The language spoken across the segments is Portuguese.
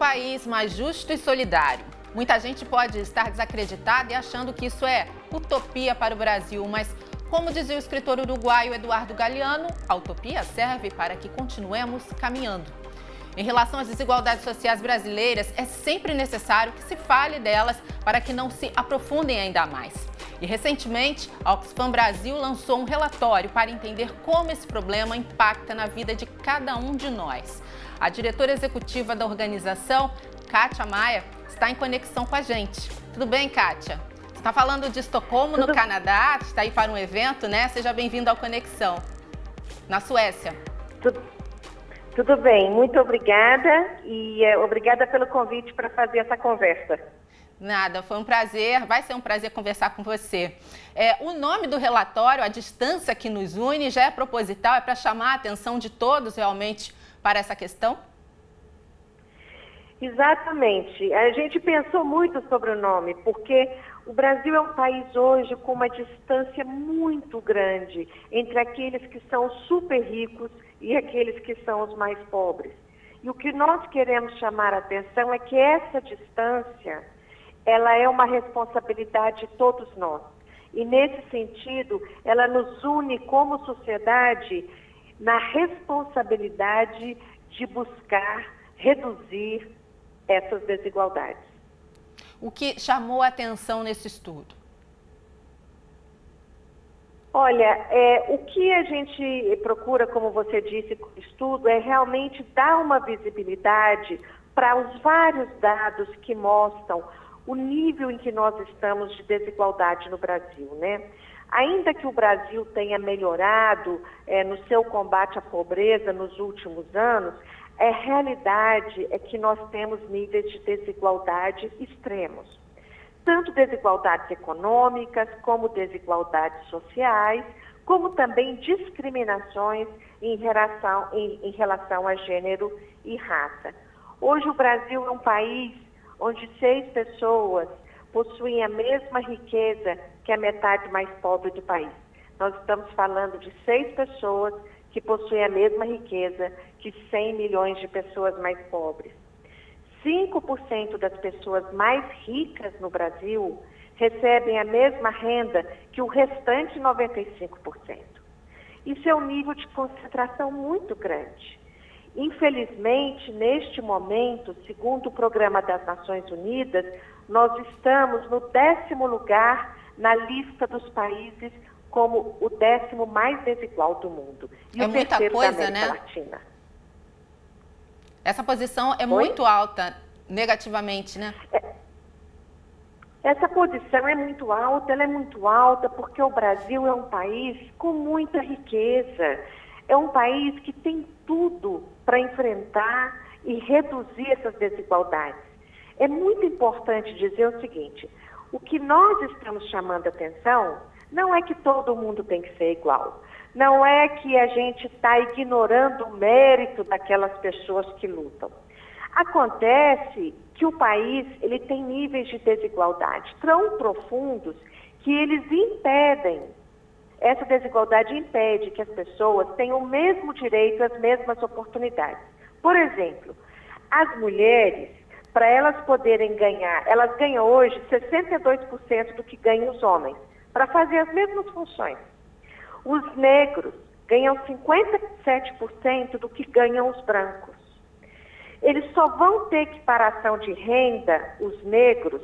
país mais justo e solidário. Muita gente pode estar desacreditada e achando que isso é utopia para o Brasil, mas, como dizia o escritor uruguaio Eduardo Galeano, a utopia serve para que continuemos caminhando. Em relação às desigualdades sociais brasileiras, é sempre necessário que se fale delas para que não se aprofundem ainda mais. E, recentemente, a Oxfam Brasil lançou um relatório para entender como esse problema impacta na vida de cada um de nós. A diretora executiva da organização, Kátia Maia, está em conexão com a gente. Tudo bem, Kátia? Você está falando de Estocolmo, no Canadá, está aí para um evento, né? Seja bem-vindo ao Conexão, na Suécia. Tudo bem, muito obrigada e obrigada pelo convite para fazer essa conversa. Nada, foi um prazer, vai ser um prazer conversar com você. O nome do relatório, A Distância que Nos Une, já é proposital, é para chamar a atenção de todos realmente para essa questão? Exatamente. A gente pensou muito sobre o nome, porque o Brasil é um país hoje com uma distância muito grande entre aqueles que são super ricos e aqueles que são os mais pobres. E o que nós queremos chamar a atenção é que essa distância, ela é uma responsabilidade de todos nós. E nesse sentido, ela nos une como sociedade na responsabilidade de buscar reduzir essas desigualdades. O que chamou a atenção nesse estudo? Olha, o que a gente procura, como você disse, com o estudo, é realmente dar uma visibilidade para os vários dados que mostram o nível em que nós estamos de desigualdade no Brasil, né? Ainda que o Brasil tenha melhorado no seu combate à pobreza nos últimos anos, a realidade é que nós temos níveis de desigualdade extremos. Tanto desigualdades econômicas, como desigualdades sociais, como também discriminações em relação a gênero e raça. Hoje o Brasil é um país onde 6 pessoas possuem a mesma riqueza que a metade mais pobre do país. Nós estamos falando de 6 pessoas que possuem a mesma riqueza que 100 milhões de pessoas mais pobres. 5% das pessoas mais ricas no Brasil recebem a mesma renda que o restante 95%. Isso é um nível de concentração muito grande. Infelizmente, neste momento, segundo o Programa das Nações Unidas, nós estamos no 10º lugar na lista dos países como o 10º mais desigual do mundo. E é o muita terceiro coisa, da América né? Latina. Essa posição é muito alta, negativamente, né? Essa posição é muito alta, ela é muito alta porque o Brasil é um país com muita riqueza. É um país que tem tudo para enfrentar e reduzir essas desigualdades. É muito importante dizer o seguinte, o que nós estamos chamando a atenção não é que todo mundo tem que ser igual. Não é que a gente está ignorando o mérito daquelas pessoas que lutam. Acontece que o país ele tem níveis de desigualdade tão profundos que eles impedem, essa desigualdade impede que as pessoas tenham o mesmo direito, as mesmas oportunidades. Por exemplo, as mulheres, para elas poderem ganhar, elas ganham hoje 62% do que ganham os homens, para fazer as mesmas funções. Os negros ganham 57% do que ganham os brancos. Eles só vão ter equiparação de renda, os negros,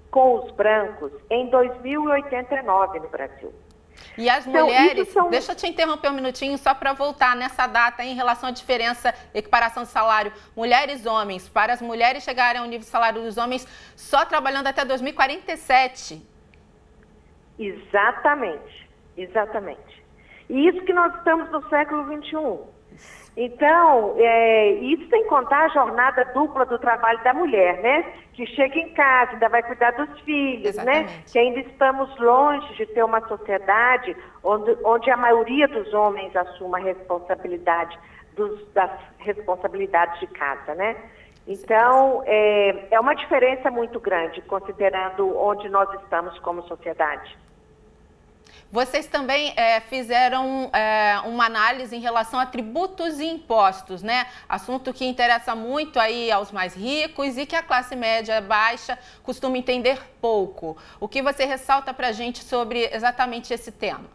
com os brancos, em 2089 no Brasil. E as mulheres, deixa eu te interromper um minutinho só para voltar nessa data em relação à diferença, equiparação de salário, mulheres e homens. Para as mulheres chegarem ao nível de salário dos homens só trabalhando até 2047. Exatamente, exatamente. E isso que nós estamos no século XXI. Então, isso sem contar a jornada dupla do trabalho da mulher, né? Que chega em casa, ainda vai cuidar dos filhos, exatamente, né? Que ainda estamos longe de ter uma sociedade onde a maioria dos homens assuma a responsabilidade das responsabilidades de casa, né? Então, é uma diferença muito grande, considerando onde nós estamos como sociedade. Vocês também fizeram uma análise em relação a tributos e impostos, né? Assunto que interessa muito aí aos mais ricos e que a classe média baixa costuma entender pouco. O que você ressalta para a gente sobre exatamente esse tema?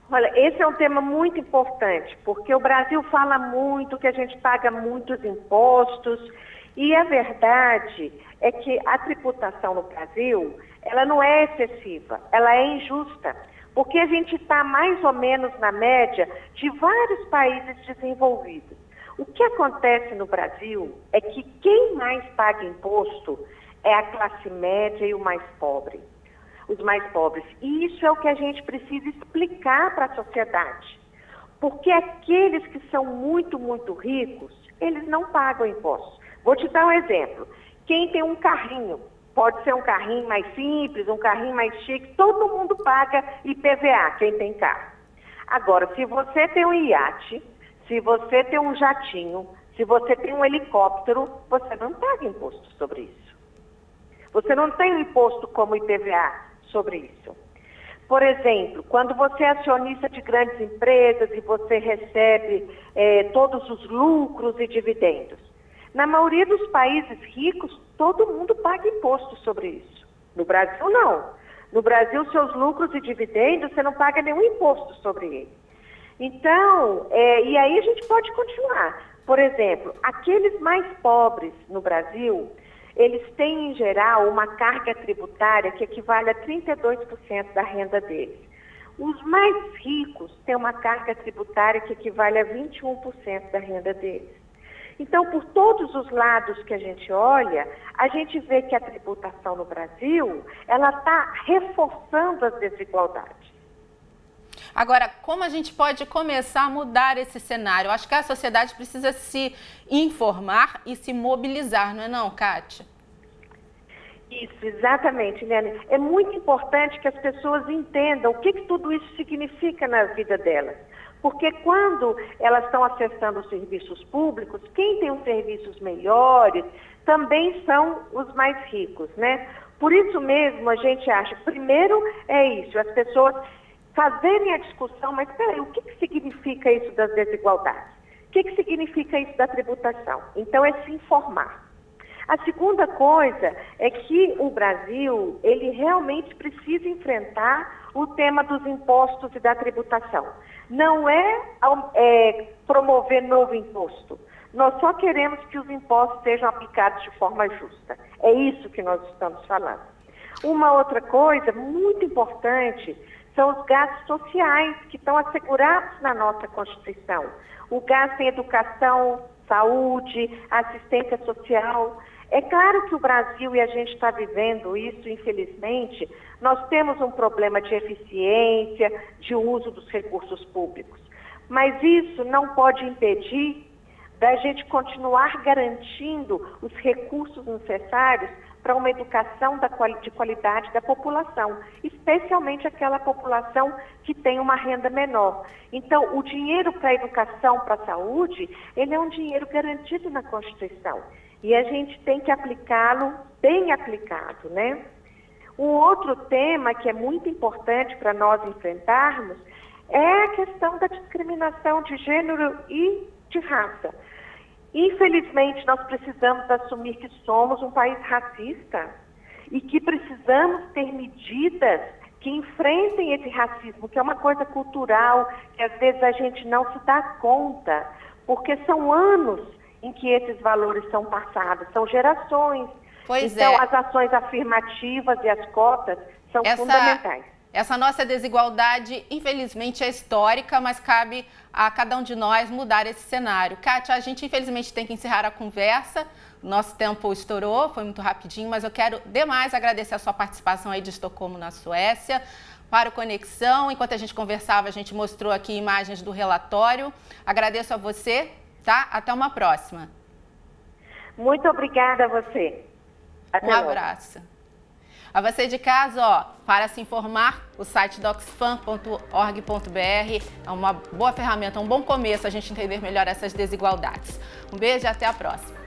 Olha, esse é um tema muito importante, porque o Brasil fala muito que a gente paga muitos impostos e a verdade é que a tributação no Brasil, ela não é excessiva, ela é injusta, porque a gente está mais ou menos na média de vários países desenvolvidos. O que acontece no Brasil é que quem mais paga imposto é a classe média e o mais pobre. Os mais pobres. E isso é o que a gente precisa explicar para a sociedade. Porque aqueles que são muito, muito ricos, eles não pagam impostos. Vou te dar um exemplo. Quem tem um carrinho, pode ser um carrinho mais simples, um carrinho mais chique, todo mundo paga IPVA, quem tem carro. Agora, se você tem um iate, se você tem um jatinho, se você tem um helicóptero, você não paga imposto sobre isso. Você não tem um imposto como IPVA sobre isso. Por exemplo, quando você é acionista de grandes empresas e você recebe todos os lucros e dividendos, na maioria dos países ricos, todo mundo paga imposto sobre isso. No Brasil, não. No Brasil, seus lucros e dividendos, você não paga nenhum imposto sobre ele. Então, e aí a gente pode continuar. Por exemplo, aqueles mais pobres no Brasil, eles têm, em geral, uma carga tributária que equivale a 32% da renda deles. Os mais ricos têm uma carga tributária que equivale a 21% da renda deles. Então, por todos os lados que a gente olha, a gente vê que a tributação no Brasil, ela está reforçando as desigualdades. Agora, como a gente pode começar a mudar esse cenário? Eu acho que a sociedade precisa se informar e se mobilizar, não é não, Kátia? Isso, exatamente, Liane. É muito importante que as pessoas entendam o que tudo isso significa na vida delas. Porque quando elas estão acessando os serviços públicos, quem tem os serviços melhores também são os mais ricos, né? Por isso mesmo a gente acha, primeiro é isso, as pessoas fazerem a discussão, mas peraí, o que significa isso das desigualdades? O que significa isso da tributação? Então é se informar. A segunda coisa é que o Brasil, ele realmente precisa enfrentar o tema dos impostos e da tributação. Não é promover novo imposto. Nós só queremos que os impostos sejam aplicados de forma justa. É isso que nós estamos falando. Uma outra coisa muito importante são os gastos sociais que estão assegurados na nossa Constituição. O gasto em educação, saúde, assistência social. É claro que o Brasil, e a gente está vivendo isso, infelizmente, nós temos um problema de eficiência, de uso dos recursos públicos. Mas isso não pode impedir da gente continuar garantindo os recursos necessários para uma educação de qualidade da população, especialmente aquela população que tem uma renda menor. Então, o dinheiro para a educação, para a saúde, ele é um dinheiro garantido na Constituição. E a gente tem que aplicá-lo bem aplicado, né? Um outro tema que é muito importante para nós enfrentarmos é a questão da discriminação de gênero e de raça. Infelizmente, nós precisamos assumir que somos um país racista e que precisamos ter medidas que enfrentem esse racismo, que é uma coisa cultural, que às vezes a gente não se dá conta, porque são anos em que esses valores são passados, são gerações. Então, as ações afirmativas e as cotas são fundamentais. Essa nossa desigualdade, infelizmente, é histórica, mas cabe a cada um de nós mudar esse cenário. Kátia, a gente, infelizmente, tem que encerrar a conversa. Nosso tempo estourou, foi muito rapidinho, mas eu quero demais agradecer a sua participação aí de Estocolmo, na Suécia, para o Conexão. Enquanto a gente conversava, a gente mostrou aqui imagens do relatório. Agradeço a você, tá? Até uma próxima. Muito obrigada a você. Até logo. Abraço. A você de casa, ó, para se informar, o site doxfam.org.br é uma boa ferramenta, um bom começo a gente entender melhor essas desigualdades. Um beijo e até a próxima.